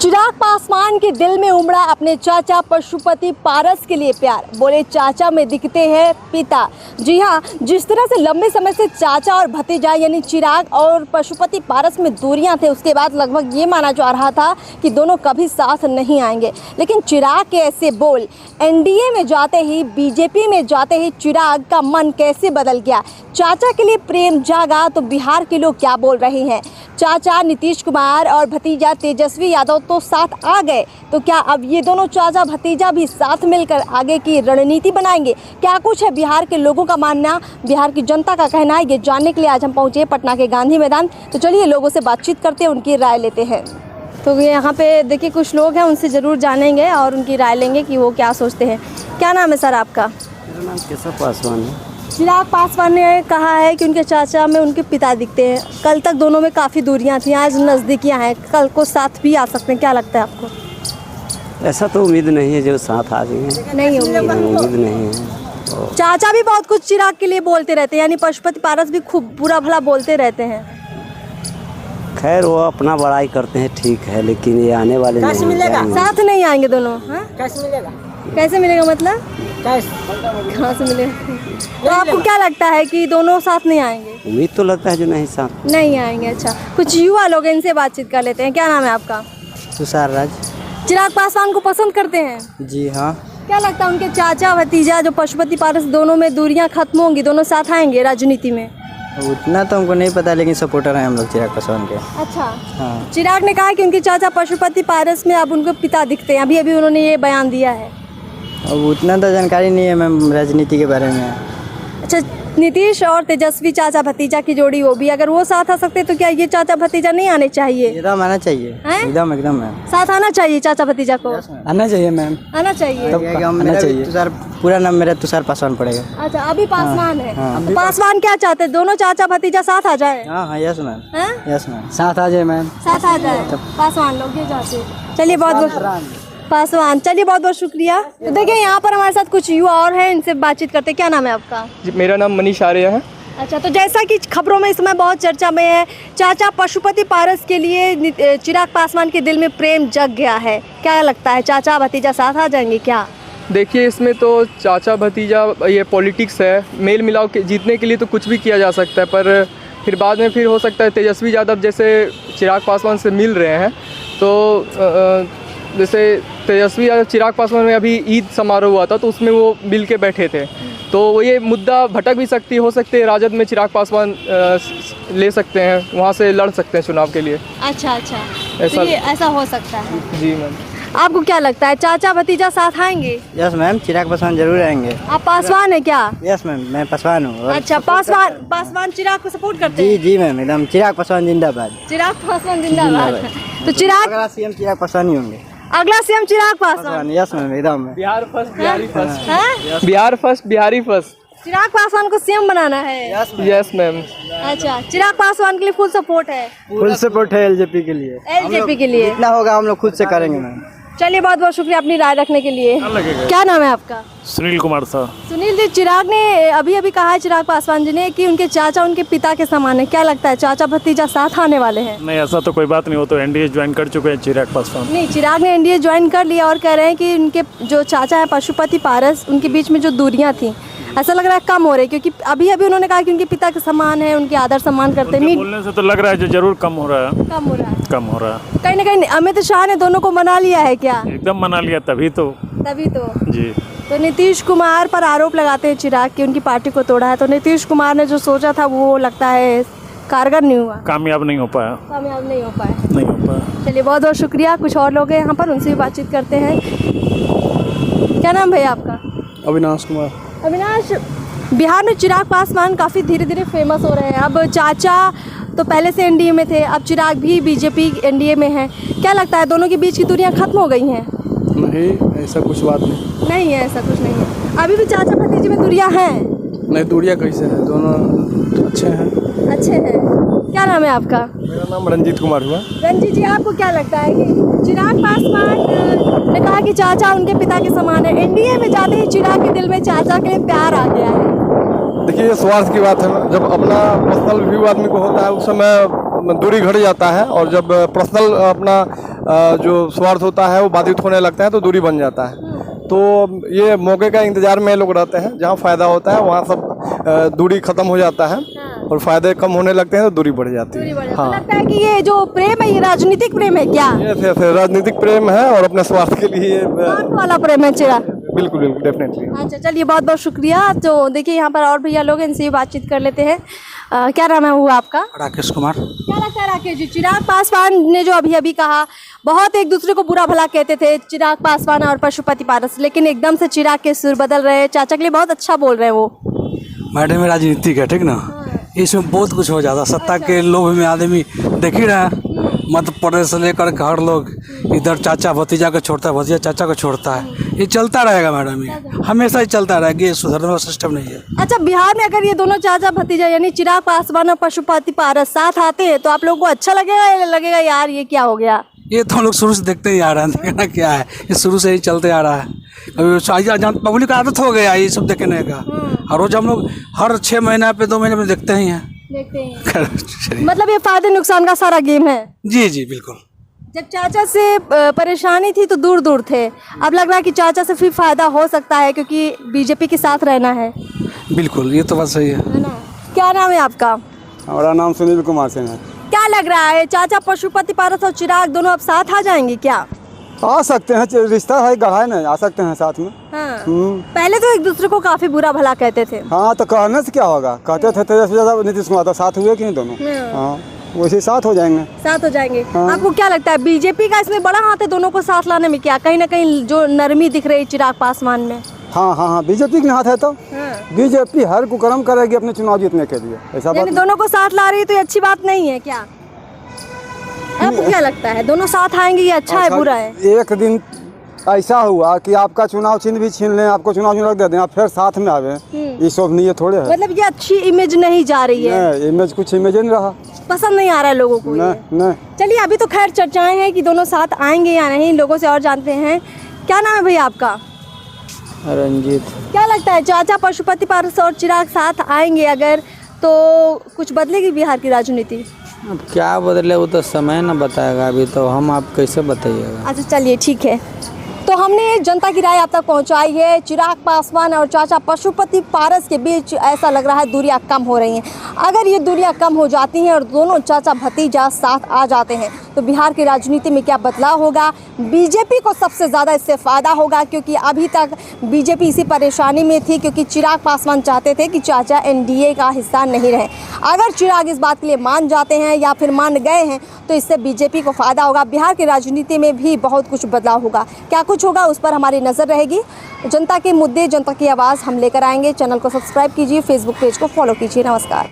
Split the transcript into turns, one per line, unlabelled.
चिराग पासवान के दिल में उमड़ा अपने चाचा पशुपति पारस के लिए प्यार। बोले चाचा में दिखते हैं पिता। जी हाँ, जिस तरह से लंबे समय से चाचा और भतीजा यानी चिराग और पशुपति पारस में दूरियां थे, उसके बाद लगभग ये माना जा रहा था कि दोनों कभी साथ नहीं आएंगे। लेकिन चिराग के ऐसे बोल एनडीए में जाते ही, बीजेपी में जाते ही चिराग का मन कैसे बदल गया। चाचा के लिए प्रेम जागा तो बिहार के लोग क्या बोल रहे हैं। चाचा नीतीश कुमार और भतीजा तेजस्वी यादव तो साथ आ गए, तो क्या अब ये दोनों चाचा भतीजा भी साथ मिलकर आगे की रणनीति बनाएंगे? क्या कुछ है बिहार के लोगों का मानना, बिहार की जनता का कहना है, ये जानने के लिए आज हम पहुंचे पटना के गांधी मैदान। तो चलिए लोगों से बातचीत करते हैं, उनकी राय लेते हैं। तो यहाँ पे देखिए कुछ लोग हैं, उनसे ज़रूर जानेंगे और उनकी राय लेंगे कि वो क्या सोचते हैं। क्या नाम है सर आपका?
मेरा नाम केशव पासवान है।
चिराग पासवान ने कहा है कि उनके चाचा में उनके पिता दिखते हैं। कल तक दोनों में काफ़ी दूरियां थी, आज नज़दीकियां हैं, कल को साथ भी आ सकते हैं। क्या लगता है आपको?
ऐसा तो उम्मीद नहीं है जो साथ आ जाएंगे,
नहीं
उम्मीद नहीं है।
चाचा भी बहुत कुछ चिराग के लिए बोलते रहते हैं, यानी पशुपति पारस भी खूब बुरा भला बोलते रहते हैं।
खैर वो अपना बड़ाई करते हैं, ठीक है, लेकिन ये आने वाले नहीं मिलेगा,
साथ नहीं आएंगे दोनों।
कैसे मिलेगा?
कैसे मिलेगा मतलब? कहाँ से मिलेगा? तो आपको क्या लगता है कि दोनों साथ नहीं आएंगे?
उम्मीद तो लगता है जो नहीं साथ
नहीं आएंगे। अच्छा, कुछ युवा लोग, इनसे बातचीत कर लेते हैं। क्या नाम है आपका?
तुषार राज।
चिराग पासवान को पसंद करते हैं?
जी हाँ।
क्या लगता है उनके चाचा भतीजा जो पशुपति पारस, दोनों में दूरियां खत्म होंगी, दोनों साथ आएंगे राजनीति में?
उतना तो हमको नहीं पता, लेकिन सपोर्टर हैं हम लोग चिराग पासवान के।
अच्छा
हाँ।
चिराग ने कहा कि उनके चाचा पशुपति पारस में अब उनके पिता दिखते हैं। अभी अभी उन्होंने ये बयान दिया है।
अब उतना तो जानकारी नहीं है मैम राजनीति के बारे में।
अच्छा, नीतीश और तेजस्वी चाचा भतीजा की जोड़ी, वो भी अगर वो साथ आ सकते तो क्या ये चाचा भतीजा नहीं आने चाहिए?
एकदम आना चाहिए, एकदम एकदम मैम
साथ आना चाहिए चाचा भतीजा को।
आना चाहिए मैम,
आना चाहिए।
आना चाहिए। तुषार, पूरा नाम मेरा तुषार पासवान पड़ेगा।
अच्छा, अभी पासवान है।
हाँ।
तो पासवान क्या चाहते हैं? दोनों चाचा भतीजा साथ आ जाए?
हाँ हाँ, यस मैम,
हैं?
यस मैम, साथ आ जाए मैम,
साथ आ जाए पासवान लोग, ये चाहते हैं। चलिए बहुत बहुत पासवान, चलिए बहुत बहुत शुक्रिया। तो देखिए यहाँ पर हमारे साथ कुछ युवा और हैं, इनसे बातचीत करते हैं। क्या नाम है आपका?
जी, मेरा नाम मनीष आर्य है।
अच्छा, तो जैसा कि खबरों में इस समय बहुत चर्चा में है, चाचा पशुपति पारस के लिए चिराग पासवान के दिल में प्रेम जग गया है। क्या लगता है, चाचा भतीजा साथ आ जाएंगे क्या?
देखिए, इसमें तो चाचा भतीजा ये पॉलिटिक्स है, मेल मिलाव के जीतने के लिए तो कुछ भी किया जा सकता है, पर फिर बाद में फिर हो सकता है तेजस्वी यादव जैसे चिराग पासवान से मिल रहे हैं, तो जैसे तेजस्वी यादव चिराग पासवान में अभी ईद समारोह हुआ था, तो उसमें वो मिल के बैठे थे, तो वो ये मुद्दा भटक भी सकती हो सकते है, राजद में चिराग पासवान ले सकते हैं, वहाँ से लड़ सकते हैं चुनाव के लिए।
अच्छा,
ऐसा
तो ये ऐसा हो सकता है।
जी मैम।
आपको क्या लगता है, चाचा भतीजा साथ आएंगे?
यस मैम, चिराग पासवान जरूर आएंगे।
आप पासवान है क्या?
यस मैम, मैं पासवान हूँ।
अच्छा, पासवान चिराग को सपोर्ट करते
जी
हैं?
जी मैम, एकदम चिराग पासवान जिंदाबाद।
चिराग पासवान जिंदाबाद। तो चिराग
अगला सीएम चिराग पासवान ही होंगे।
अगला CM Chirag Paswan.
Yes ma'am, एकदम।
Bihar first, Bihari first.
हैं?
Bihar first, Bihari first.
चिराग पासवान को सीएम बनाना है?
Yes ma'am.
अच्छा, चिराग पासवान के लिए फुल सपोर्ट है?
फुल सपोर्ट है एलजेपी के लिए।
एलजेपी के लिए
जितना होगा हम लोग खुद से करेंगे मैम।
चलिए बहुत बहुत शुक्रिया अपनी राय रखने के लिए। क्या नाम है आपका?
सुनील कुमार साहब।
सुनील जी, चिराग ने अभी अभी कहा है, चिराग पासवान जी ने, कि उनके चाचा उनके पिता के समान है। क्या लगता है, चाचा भतीजा साथ आने वाले हैं?
नहीं, ऐसा तो कोई बात नहीं, वो तो एनडीए ज्वाइन कर चुके हैं चिराग पासवान।
नहीं, चिराग ने एनडीए ज्वाइन कर लिया और कह रहे हैं कि उनके जो चाचा है पशुपति पारस, उनके बीच में जो दूरियां थी, ऐसा लग रहा है कम हो रही है, क्योंकि अभी अभी उन्होंने कहा कि उनके पिता के समान है, उनके आदर सम्मान करते हैं।
बोलने से तो लग रहा है जो जरूर कम हो रहा है,
कम हो रहा है,
कम हो रहा है।
कहीं ना कहीं अमित शाह ने दोनों को मना लिया है क्या?
एकदम मना लिया, तभी तो जी।
तो नीतीश कुमार पर आरोप लगाते हैं चिराग की उनकी पार्टी को तोड़ा है, तो नीतीश कुमार ने जो सोचा था वो लगता है कारगर नहीं हुआ,
कामयाब नहीं हो पाया,
कामयाब नहीं हो पाया।
नहीं हो पाया।
चलिए बहुत बहुत शुक्रिया। कुछ और लोग हैं यहाँ पर, उनसे भी बातचीत करते हैं। क्या नाम भैया आपका?
अविनाश कुमार।
अविनाश, बिहार में चिराग पासवान काफ़ी धीरे धीरे फेमस हो रहे हैं। अब चाचा तो पहले से एनडीए में थे, अब चिराग भी बीजेपी एनडीए में है। क्या लगता है, दोनों के बीच की दूरियां खत्म हो गई हैं?
नहीं, ऐसा कुछ बात नहीं।
नहीं है, ऐसा कुछ नहीं है। अभी भी चाचा भतीजे में दूरियां हैं?
नहीं, दूरियां कैसे हैं, दोनों अच्छे हैं।
अच्छे हैं। क्या नाम है आपका?
मेरा नाम रंजीत कुमार हुआ।
रंजीत जी, आपको क्या लगता है कि चिराग पासवान ने कहा कि चाचा उनके पिता के समान है, एनडीए में जाते ही चिराग के दिल में चाचा के लिए प्यार आ गया है?
देखिए, ये स्वार्थ की बात है। जब अपना पर्सनल व्यू आदमी को होता है, उस समय दूरी घट जाता है, और जब पर्सनल अपना जो स्वार्थ होता है वो बाधित होने लगता है तो दूरी बन जाता है। तो ये मौके का इंतजार में लोग रहते हैं, जहाँ फ़ायदा होता है वहाँ सब दूरी खत्म हो जाता है और फायदे कम होने लगते हैं तो दूरी बढ़ जाती है। हाँ,
लगता है कि ये जो प्रेम है ये राजनीतिक प्रेम है क्या?
ये राजनीतिक प्रेम है और अपने स्वार्थ के लिए
स्वार्थ वाला प्रेम है चिराग।
बिल्कुल बिल्कुल डेफिनेटली।
अच्छा चलिए, बहुत बहुत शुक्रिया। तो देखिए यहाँ पर और भैया लोग हैं, इनसे भी बातचीत कर लेते हैं। क्या नाम है हुआ आपका?
राकेश कुमार।
क्या लगता है राकेश जी, चिराग पासवान ने जो अभी अभी कहा, बहुत एक दूसरे को बुरा भला कहते थे चिराग पासवान और पशुपति पारस, लेकिन एकदम से चिराग के सुर बदल रहे हैं, चाचा के लिए बहुत अच्छा बोल रहे हैं वो।
मैडम में राजनीतिक है, ठीक ना, इसमें बहुत कुछ हो जाता, सत्ता के लोभ में आदमी देख ही रहा है, मध्य प्रदेश से लेकर के हर लोग इधर चाचा भतीजा को छोड़ता है, भतीजा चाचा को छोड़ता है, ये चलता रहेगा मैडम, ये हमेशा ही चलता रहेगा, ये सुधरने वाला सिस्टम नहीं है।
अच्छा, बिहार में अगर ये दोनों चाचा भतीजा यानी चिराग पासवान और पशुपति पारस साथ आते हैं तो आप लोगों को अच्छा लगेगा या लगेगा यार ये क्या हो गया?
ये तो हम लोग शुरू से देखते ही आ रहे हैं, देखना क्या है, ये शुरू से ही चलते आ रहा है। अभी पब्लिक का आदत हो गया ये सब देखने का, हर रोज हम लोग हर 6 महीने पे 2 महीने में देखते ही हैं।
मतलब ये फायदे नुकसान का सारा गेम है।
जी जी बिल्कुल।
जब चाचा से परेशानी थी तो दूर दूर थे, अब लग रहा है कि चाचा से फिर फायदा हो सकता है क्योंकि बीजेपी के साथ रहना है।
बिल्कुल, ये तो बात सही है
ना? क्या नाम है आपका?
हमारा नाम सुनील कुमार सिंह है।
क्या लग रहा है, चाचा पशुपति पारस और चिराग दोनों अब साथ आ जाएंगे क्या?
आ सकते हैं, रिश्ता है गढ़ा है ना, आ सकते हैं साथ में।
हाँ। पहले तो एक दूसरे को काफी बुरा भला कहते थे।
हाँ, तो कहने से क्या होगा, कहते थे तेजस्वी ज्यादा नीतीश कुमार, तो साथ हुए कि नहीं दोनों? हाँ, वैसे साथ हो जाएंगे।
साथ हो जाएंगे। आपको क्या लगता है बीजेपी का इसमें बड़ा हाथ है दोनों को साथ लाने में? क्या कहीं ना कहीं जो नरमी दिख रही चिराग पासवान में?
हाँ हाँ हाँ, बीजेपी के हाथ है, तो बीजेपी हर कुकर्म करेगी अपने चुनाव जीतने के लिए, ऐसा बात।
दोनों को साथ ला रही है तो ये अच्छी बात नहीं है क्या? आपको क्या लगता है दोनों साथ आएंगे, ये अच्छा है बुरा है?
एक दिन ऐसा हुआ कि आपका चुनाव चिन्ह भी छीन लें, आपको चुनाव चिन्ह रख दे दें, आप फिर साथ में आवे, ये शोभनीय थोड़े है।
मतलब ये अच्छी इमेज नहीं जा रही है।
इमेज कुछ इमेज नहीं रहा,
पसंद नहीं आ रहा है लोगों को।
नहीं।
चलिए, अभी तो खैर चर्चाएं हैं कि दोनों साथ आएंगे या नहीं, लोगों से और जानते हैं। क्या नाम है भैया आपका?
रंजीत।
क्या लगता है चाचा पशुपति पारस और चिराग साथ आएंगे अगर, तो कुछ बदलेगी बिहार की राजनीति?
अब क्या बदले वो तो समय न बताएगा, अभी तो हम आप कैसे बताइएगा।
अच्छा चलिए ठीक है, तो हमने जनता की राय आप तक पहुंचाई है। चिराग पासवान और चाचा पशुपति पारस के बीच ऐसा लग रहा है दूरियां कम हो रही हैं। अगर ये दूरियां कम हो जाती हैं और दोनों चाचा भतीजा साथ आ जाते हैं तो बिहार की राजनीति में क्या बदलाव होगा? बीजेपी को सबसे ज़्यादा इससे फ़ायदा होगा, क्योंकि अभी तक बीजेपी इसी परेशानी में थी क्योंकि चिराग पासवान चाहते थे कि चाचा एनडीए का हिस्सा नहीं रहे। अगर चिराग इस बात के लिए मान जाते हैं या फिर मान गए हैं तो इससे बीजेपी को फ़ायदा होगा। बिहार की राजनीति में भी बहुत कुछ बदलाव होगा। क्या कुछ होगा उस पर हमारी नज़र रहेगी। जनता के मुद्दे, जनता की आवाज़ हम लेकर आएंगे। चैनल को सब्सक्राइब कीजिए, फेसबुक पेज को फॉलो कीजिए। नमस्कार।